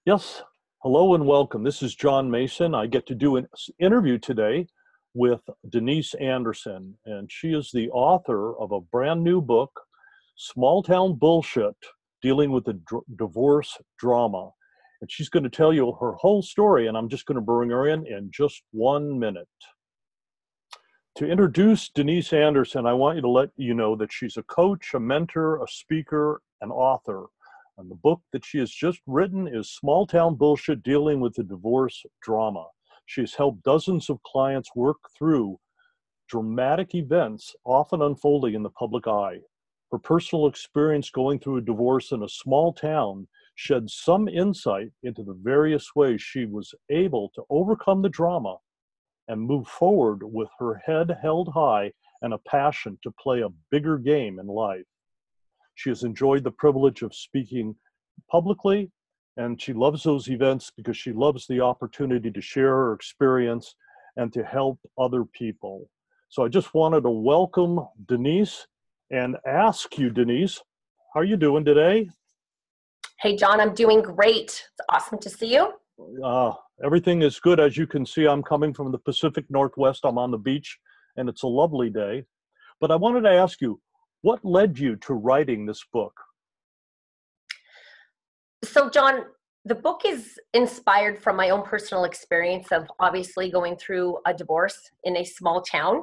Yes, hello and welcome. This is John Mason. I get to do an interview today with Denise Anderson, and she is the author of a brand new book, Small Town Bullshit, dealing with the divorce drama. And she's going to tell you her whole story, and I'm just going to bring her in just 1 minute. To introduce Denise Anderson, I want you to let you know that she's a coach, a mentor, a speaker, an author. And the book that she has just written is Small Town Bullshit, Dealing with the Divorce Drama. She has helped dozens of clients work through dramatic events often unfolding in the public eye. Her personal experience going through a divorce in a small town sheds some insight into the various ways she was able to overcome the drama and move forward with her head held high and a passion to play a bigger game in life. She has enjoyed the privilege of speaking publicly, and she loves those events because she loves the opportunity to share her experience and to help other people. So I just wanted to welcome Denise and ask you, Denise, how are you doing today? Hey, John, I'm doing great. It's awesome to see you. Everything is good. As you can see, I'm coming from the Pacific Northwest. I'm on the beach, and it's a lovely day. But I wanted to ask you, what led you to writing this book? So, John, the book is inspired from my own personal experience of obviously going through a divorce in a small town.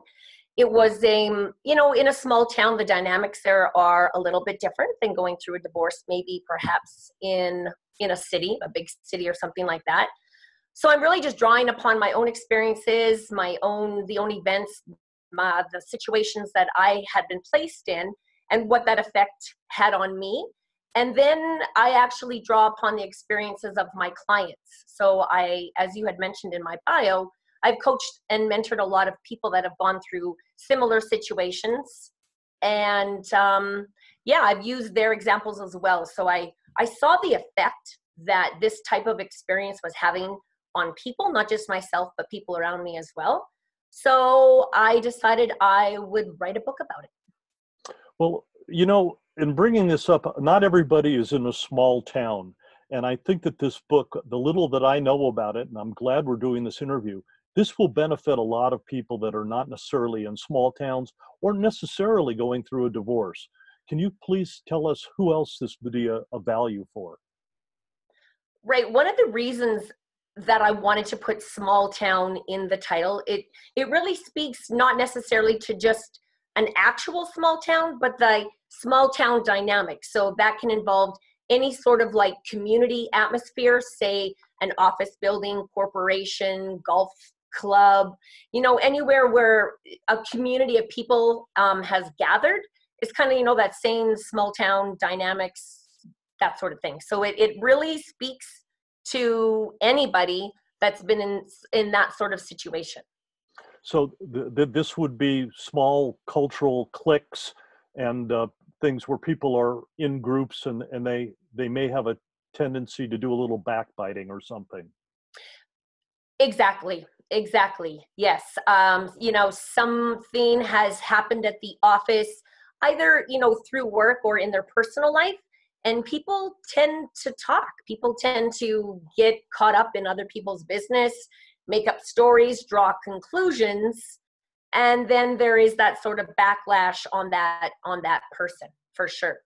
It was in a small town, the dynamics there are a little bit different than going through a divorce, maybe perhaps in a city, a big city or something like that. So I'm really just drawing upon my own experiences, the own events, the situations that I had been placed in and what that effect had on me. And then I actually draw upon the experiences of my clients. So as you had mentioned in my bio, I've coached and mentored a lot of people that have gone through similar situations. And I've used their examples as well. So I saw the effect that this type of experience was having on people, not just myself, but people around me as well. So I decided I would write a book about it. Well, in bringing this up, not everybody is in a small town. And I think that this book, the little that I know about it, and I'm glad we're doing this interview, this will benefit a lot of people that are not necessarily in small towns or necessarily going through a divorce. Can you please tell us who else this would be a value for? Right. One of the reasons that I wanted to put small town in the title, it really speaks not necessarily to just an actual small town, but the small town dynamic. So that can involve any sort of like community atmosphere, say an office building, corporation, golf club, anywhere where a community of people has gathered. It's kind of, that same small town dynamics, that sort of thing. So it really speaks to anybody that's been in that sort of situation. So this would be small cultural cliques and things where people are in groups and they may have a tendency to do a little backbiting or something. Exactly. Yes. Something has happened at the office, either, through work or in their personal life. And people tend to talk. People tend to get caught up in other people's business, make up stories, draw conclusions. And then there is that sort of backlash on that person, for sure.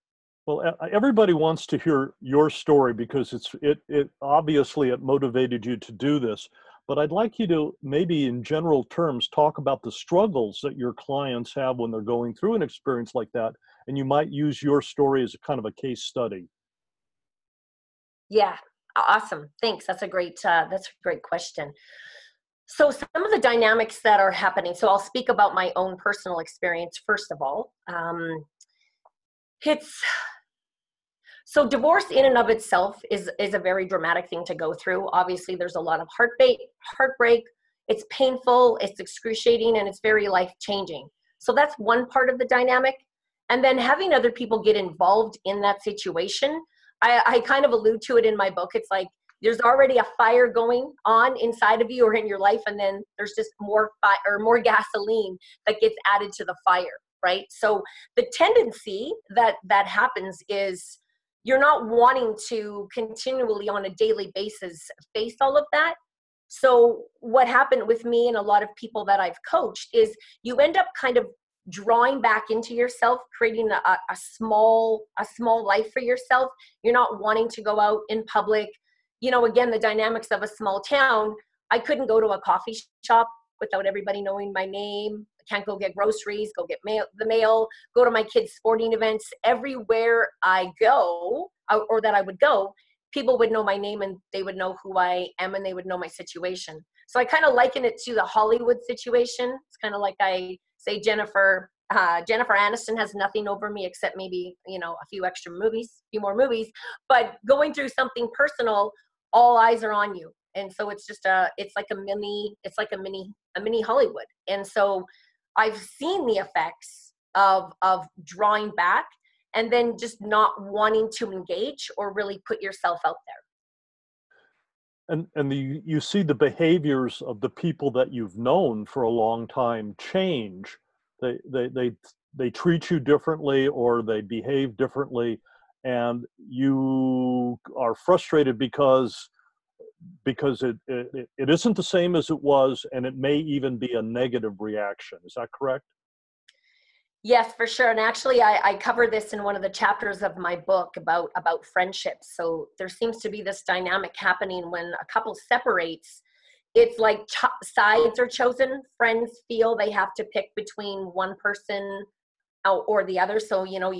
Well, everybody wants to hear your story because it obviously it motivated you to do this. But I'd like you to maybe in general terms talk about the struggles that your clients have when they're going through an experience like that. And you might use your story as a kind of a case study. Yeah, awesome. Thanks. That's a great question. So some of the dynamics that are happening, so I'll speak about my own personal experience first of all. So divorce in and of itself is a very dramatic thing to go through. Obviously, there's a lot of heartbreak. It's painful, it's excruciating, and it's very life-changing. So that's one part of the dynamic. And then having other people get involved in that situation, I kind of allude to it in my book. It's like there's already a fire going on inside of you or in your life, and then there's just more fire or more gasoline that gets added to the fire, right? So the tendency that happens is you're not wanting to continually on a daily basis face all of that. So what happened with me and a lot of people that I've coached is you end up kind of drawing back into yourself, creating a small life for yourself. You're not wanting to go out in public. You know, again, the dynamics of a small town, I couldn't go to a coffee shop without everybody knowing my name. I can't go get groceries, go get the mail, go to my kids' sporting events. Everywhere I go, or that I would go, people would know my name and they would know who I am and they would know my situation. So I kind of liken it to the Hollywood situation. It's kind of like I say Jennifer Aniston has nothing over me except maybe, you know, a few more movies, but going through something personal, all eyes are on you. And so it's just it's like a mini Hollywood. And so I've seen the effects of drawing back and then just not wanting to engage or really put yourself out there. And you see the behaviors of the people that you've known for a long time change. They treat you differently or they behave differently, and you are frustrated because it isn't the same as it was, and it may even be a negative reaction. Is that correct? Yes, for sure. And actually, I cover this in one of the chapters of my book about friendships. So there seems to be this dynamic happening when a couple separates. It's like sides are chosen. Friends feel they have to pick between one person or the other. So, you know,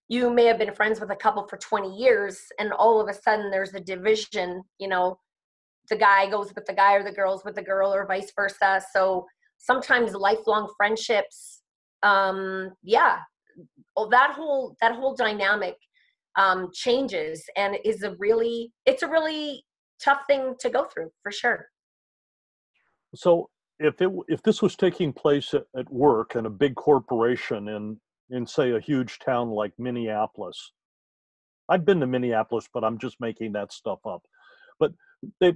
you may have been friends with a couple for 20 years and all of a sudden there's a division, you know, the guy goes with the guy or the girl's with the girl or vice versa. So sometimes lifelong friendships, that whole dynamic changes, and it's a really tough thing to go through, for sure. So if this was taking place at work in a big corporation in say a huge town like Minneapolis, I've been to Minneapolis, but I'm just making that stuff up. But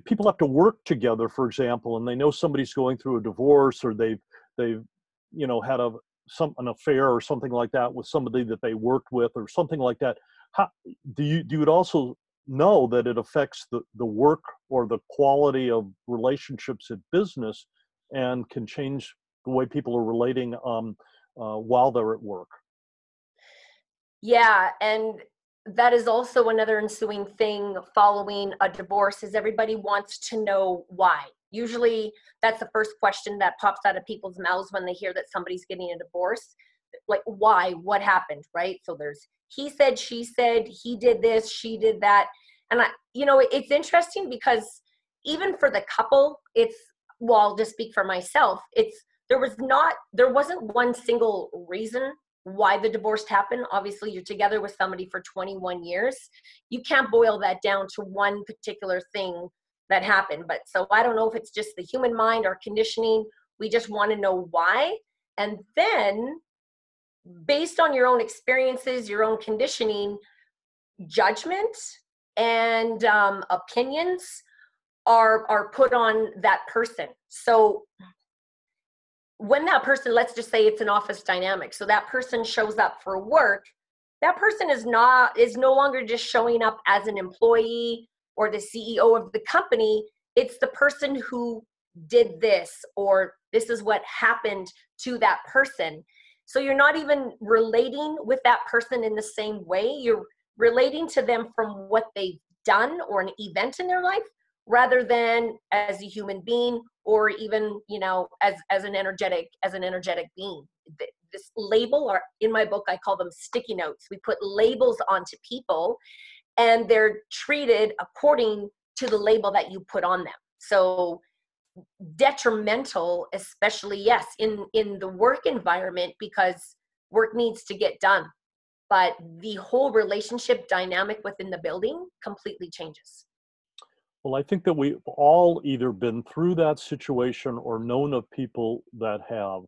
people have to work together, for example, and they know somebody's going through a divorce, or they've you know had an affair or something like that with somebody that they worked with or something like that. How do you also know that it affects the work or the quality of relationships at business and can change the way people are relating while they're at work? Yeah, and that is also another ensuing thing following a divorce is everybody wants to know why. Usually that's the first question that pops out of people's mouths when they hear that somebody's getting a divorce. Like, why? What happened, right? So there's he said, she said, he did this, she did that. And it's interesting because even for the couple, I'll just speak for myself. There wasn't one single reason why the divorce happened. Obviously, you're together with somebody for 21 years. You can't boil that down to one particular thing that happened. But so I don't know if it's just the human mind or conditioning. We just want to know why. And then based on your own experiences, your own conditioning, judgment and opinions are put on that person. So when that person, let's just say it's an office dynamic, so that person shows up for work, that person is no longer just showing up as an employee or the CEO of the company. It's the person who did this, or this is what happened to that person. So you're not even relating with that person in the same way. You're relating to them from what they've done or an event in their life, rather than as a human being, or even, as an energetic being. This label, or in my book, I call them sticky notes. We put labels onto people and they're treated according to the label that you put on them. So detrimental, especially, yes, in the work environment, because work needs to get done. But the whole relationship dynamic within the building completely changes. Well, I think that we've all either been through that situation or known of people that have.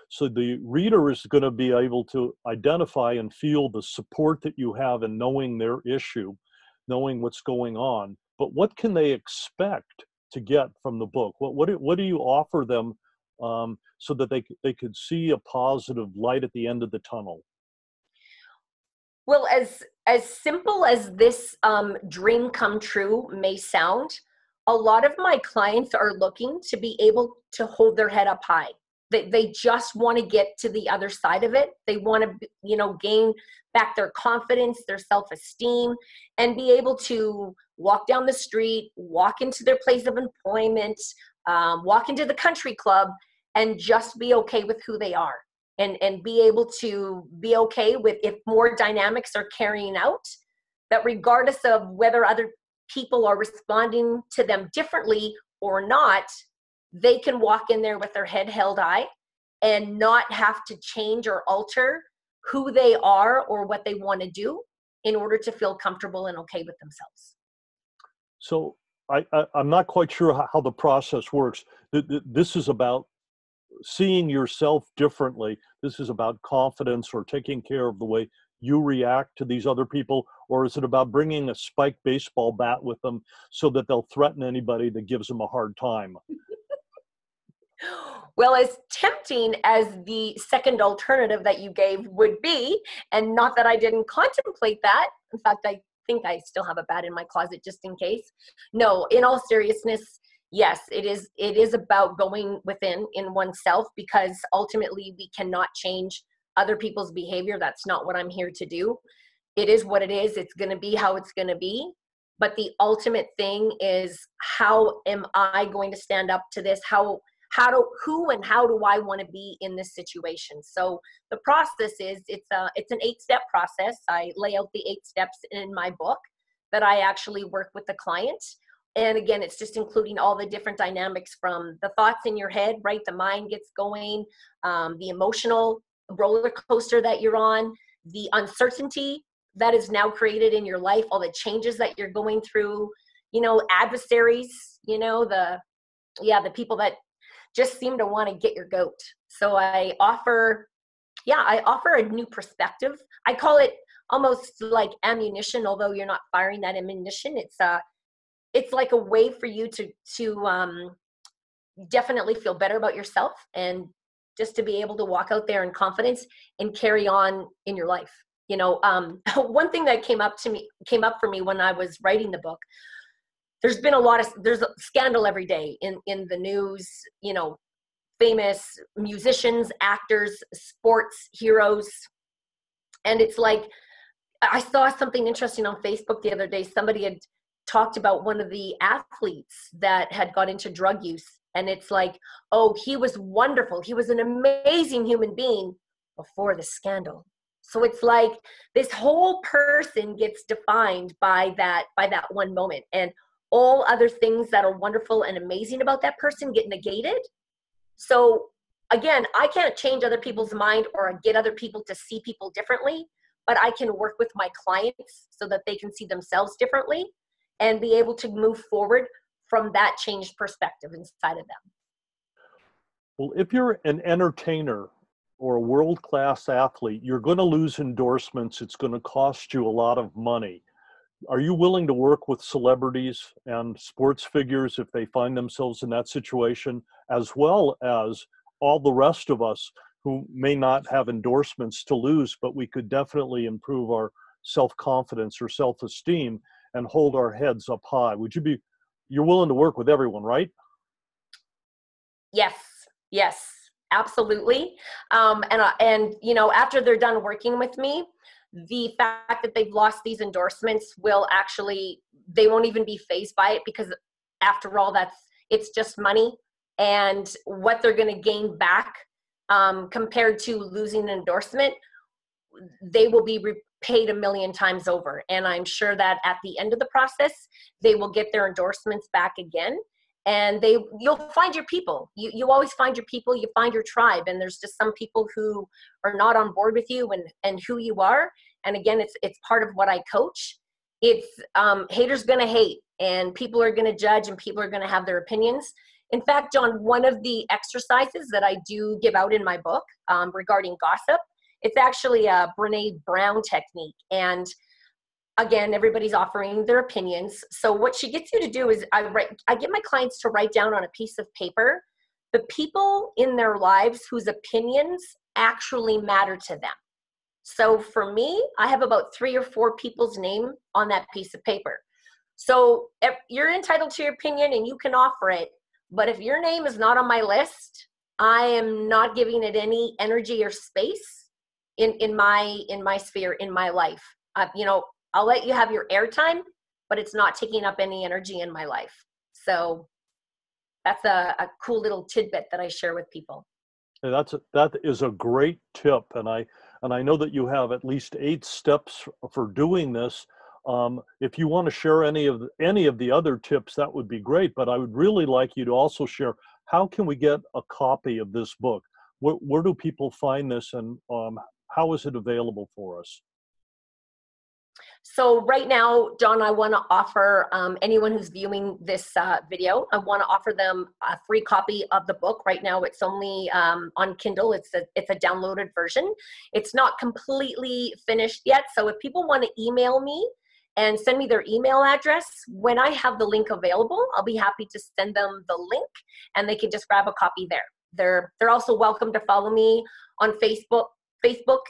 So the reader is going to be able to identify and feel the support that you have in knowing their issue, knowing what's going on. But what can they expect to get from the book? What do you offer them so that they could see a positive light at the end of the tunnel? Well, as simple as this dream come true may sound, a lot of my clients are looking to be able to hold their head up high. They just want to get to the other side of it. They want to, gain back their confidence, their self-esteem, and be able to walk down the street, walk into their place of employment, walk into the country club, and just be okay with who they are. And be able to be okay with, if more dynamics are carrying out, that regardless of whether other people are responding to them differently or not, they can walk in there with their head held high and not have to change or alter who they are or what they want to do in order to feel comfortable and okay with themselves. So I'm not quite sure how the process works. This is about seeing yourself differently. This is about confidence or taking care of the way you react to these other people, or is it about bringing a spiked baseball bat with them so that they'll threaten anybody that gives them a hard time? Well, as tempting as the second alternative that you gave would be, and not that I didn't contemplate that, in fact, I think I still have a bat in my closet just in case. No, in all seriousness, yes, it is about going within in oneself, because ultimately we cannot change other people's behavior. That's not what I'm here to do. It is what it is. It's going to be how it's going to be. But the ultimate thing is, how am I going to stand up to this? Who and how do I want to be in this situation? So the process is, it's an 8-step process. I lay out the 8 steps in my book that I actually work with the client. And again, it's just including all the different dynamics, from the thoughts in your head, right? The mind gets going, the emotional roller coaster that you're on, the uncertainty that is now created in your life, all the changes that you're going through, adversaries, the people that just seem to want to get your goat. So I offer a new perspective. I call it almost like ammunition, although you're not firing that ammunition. It's like a way for you to definitely feel better about yourself, and just to be able to walk out there in confidence and carry on in your life. One thing that came up for me when I was writing the book, there's a scandal every day in the news, famous musicians, actors, sports heroes. And it's like, I saw something interesting on Facebook the other day. Somebody had talked about one of the athletes that had got into drug use. And it's like, oh, he was wonderful. He was an amazing human being before the scandal. So it's like this whole person gets defined by that one moment. And all other things that are wonderful and amazing about that person get negated. So again, I can't change other people's mind or get other people to see people differently, but I can work with my clients so that they can see themselves differently and be able to move forward from that changed perspective inside of them. Well, if you're an entertainer or a world-class athlete, you're going to lose endorsements. It's going to cost you a lot of money. Are you willing to work with celebrities and sports figures if they find themselves in that situation, as well as all the rest of us who may not have endorsements to lose, but we could definitely improve our self-confidence or self-esteem and hold our heads up high? You're willing to work with everyone, right? Yes, absolutely. After they're done working with me, the fact that they've lost these endorsements they won't even be fazed by it, because after all, it's just money, and what they're going to gain back compared to losing an endorsement, they will be paid 1,000,000 times over. And I'm sure that at the end of the process, they will get their endorsements back again. And you'll find your people. You always find your people, you find your tribe. And there's just some people who are not on board with you and who you are. And again, it's part of what I coach. It's haters gonna hate, and people are gonna judge, and people are gonna have their opinions. In fact, John, one of the exercises that I do give out in my book regarding gossip, it's actually a Brene Brown technique. And again, everybody's offering their opinions. So what she gets you to do is I get my clients to write down on a piece of paper the people in their lives whose opinions actually matter to them. So for me, I have about 3 or 4 people's name on that piece of paper. So if you're entitled to your opinion and you can offer it, but if your name is not on my list, I am not giving it any energy or space in my sphere, in my life. You know, I'll let you have your airtime, but it's not taking up any energy in my life. So that's a cool little tidbit that I share with people. That is a great tip, and I know that you have at least 8 steps for doing this. If you want to share any of the other tips, that would be great. But I would really like you to also share, how can we get a copy of this book? Where do people find this, and how is it available for us? So right now, John, I want to offer anyone who's viewing this video, I want to offer them a free copy of the book. Right now, it's only on Kindle. It's a downloaded version. It's not completely finished yet. So if people want to email me and send me their email address, when I have the link available, I'll be happy to send them the link, and they can just grab a copy there. They're also welcome to follow me on Facebook,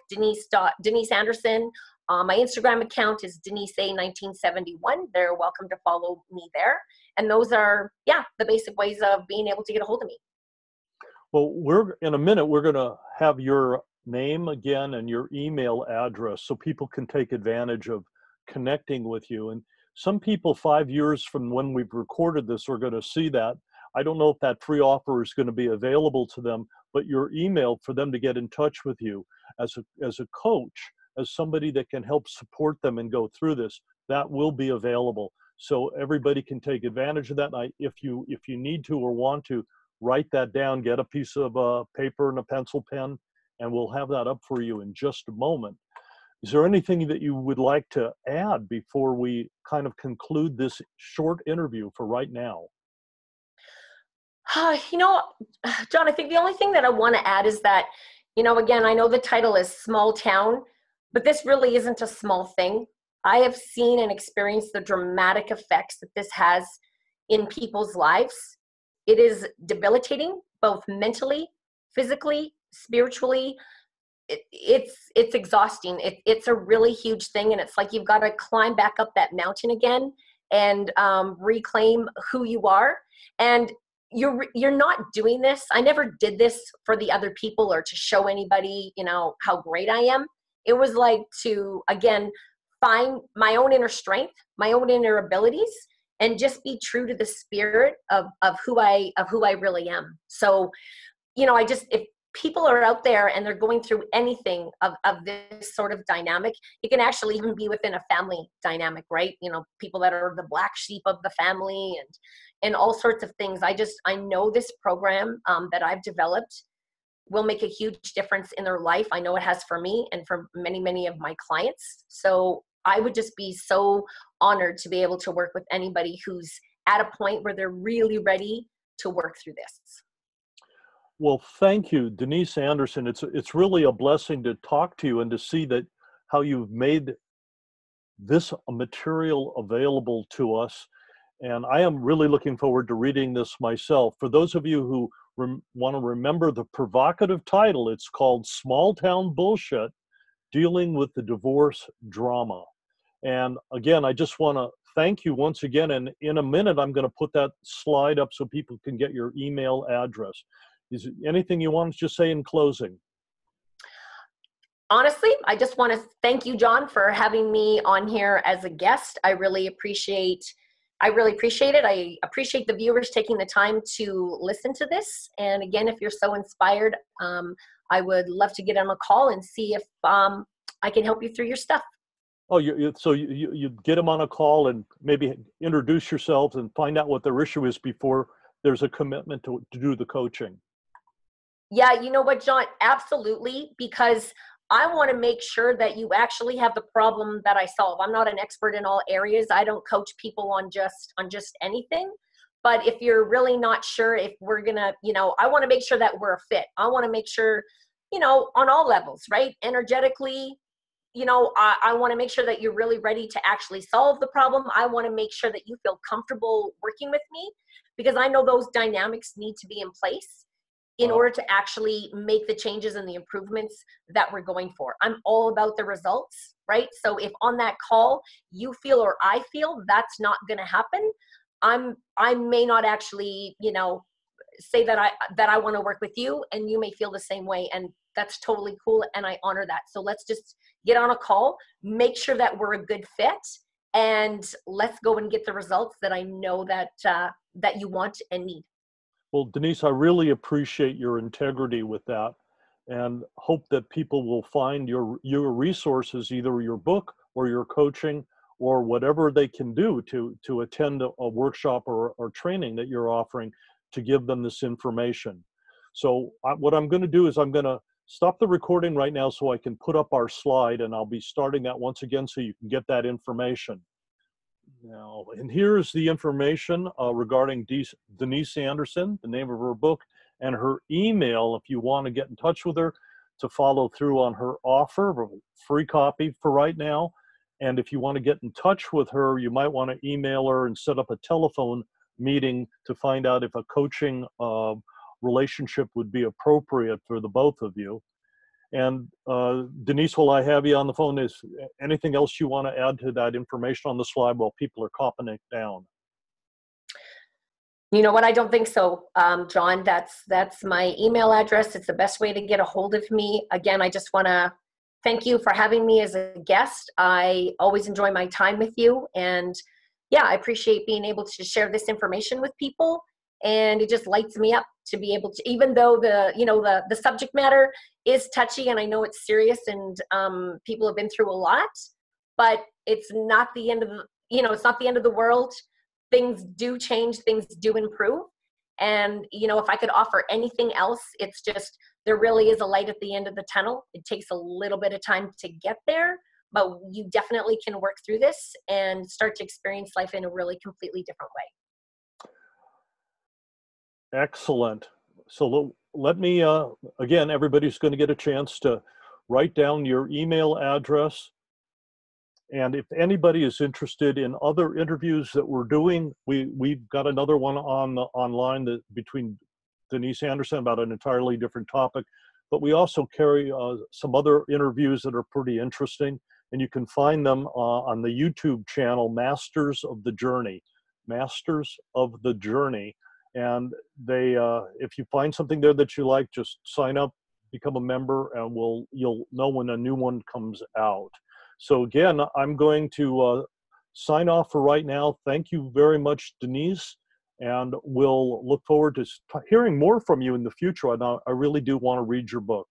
Denise Anderson. My Instagram account is DeniseA1971. They're welcome to follow me there. And those are, the basic ways of being able to get a hold of me. Well, in a minute, we're going to have your name again and your email address so people can take advantage of connecting with you. And some people 5 years from when we've recorded this are going to see that. I don't know if that free offer is going to be available to them, but your email for them to get in touch with you as a coach, as somebody that can help support them and go through this, that will be available. So everybody can take advantage of that. If you need to or want to, write that down, get a piece of paper and a pencil pen, and we'll have that up for you in just a moment. Is there anything that you would like to add before we kind of conclude this short interview for right now? You know, John, I think the only thing that I want to add is that, again, I know the title is Small Town, but this really isn't a small thing. I have seen and experienced the dramatic effects that this has in people's lives. It is debilitating, both mentally, physically, spiritually. It's exhausting. It's a really huge thing, and it's like you've got to climb back up that mountain again and reclaim who you are. And you're not doing this. I never did this for the other people or to show anybody, how great I am. It was like to, again, find my own inner strength, my own inner abilities, and just be true to the spirit of who I really am. So, if people are out there and they're going through anything of this sort of dynamic, it can actually even be within a family dynamic, right? People that are the black sheep of the family and all sorts of things. I know this program that I've developed will make a huge difference in their life. I know it has for me and for many, many of my clients. So I would just be so honored to be able to work with anybody who's at a point where they're really ready to work through this. Well, thank you, Denise Anderson. It's really a blessing to talk to you and to see that how you've made this material available to us. And I am really looking forward to reading this myself. For those of you who want to remember the provocative title, it's called Small Town Bullshit, Dealing with the Divorce Drama. And again, I just want to thank you once again. And in a minute, I'm going to put that slide up so people can get your email address. Is there anything you want to just say in closing? Honestly, I just want to thank you, John, for having me on here as a guest. I really appreciate it. I appreciate the viewers taking the time to listen to this. And again, if you're so inspired, I would love to get on a call and see if I can help you through your stuff. Oh, so you get them on a call and maybe introduce yourselves and find out what their issue is before there's a commitment to do the coaching. Yeah, you know what, John? Absolutely, because I want to make sure that you actually have the problem that I solve. I'm not an expert in all areas. I don't coach people on just anything. But if you're really not sure if we're gonna, I want to make sure that we're a fit. I want to make sure, on all levels, right? Energetically, I want to make sure that you're really ready to actually solve the problem. I want to make sure that you feel comfortable working with me because I know those dynamics need to be in place. in order to actually make the changes and the improvements that we're going for. I'm all about the results, right? So if on that call you feel or I feel that's not going to happen, I may not actually, you know, say that I want to work with you, and you may feel the same way, and that's totally cool, and I honor that. So let's just get on a call, make sure that we're a good fit, and let's go and get the results that I know that that you want and need. Well, Denise, I really appreciate your integrity with that, and hope that people will find your resources, either your book or your coaching or whatever they can do to attend a workshop or training that you're offering to give them this information. So what I'm going to do is I'm going to stop the recording right now so I can put up our slide, and I'll be starting that once again so you can get that information. Now, and here's the information regarding Denise Anderson, the name of her book, and her email if you want to get in touch with her to follow through on her offer, a free copy for right now. And if you want to get in touch with her, you might want to email her and set up a telephone meeting to find out if a coaching relationship would be appropriate for the both of you. And Denise, while I have you on the phone, is anything else you want to add to that information on the slide while people are copying it down? You know what? I don't think so, John. That's my email address. It's the best way to get a hold of me. Again, I just want to thank you for having me as a guest. I always enjoy my time with you, and yeah, I appreciate being able to share this information with people. And it just lights me up to be able to, even though the subject matter is touchy, and I know it's serious, and people have been through a lot, but it's not the end of it's not the end of the world. Things do change, things do improve. And, if I could offer anything else, it's just, there really is a light at the end of the tunnel. It takes a little bit of time to get there, but you definitely can work through this and start to experience life in a really completely different way. Excellent. So let me, again, everybody's going to get a chance to write down your email address. And if anybody is interested in other interviews that we're doing, we've got another one online between Denise Anderson about an entirely different topic. But we also carry some other interviews that are pretty interesting. And you can find them on the YouTube channel, Masters of the Journey. Masters of the Journey. And they, if you find something there that you like, just sign up, become a member, and you'll know when a new one comes out. So again, I'm going to sign off for right now. Thank you very much, Denise, and we'll look forward to hearing more from you in the future. And I really do want to read your book.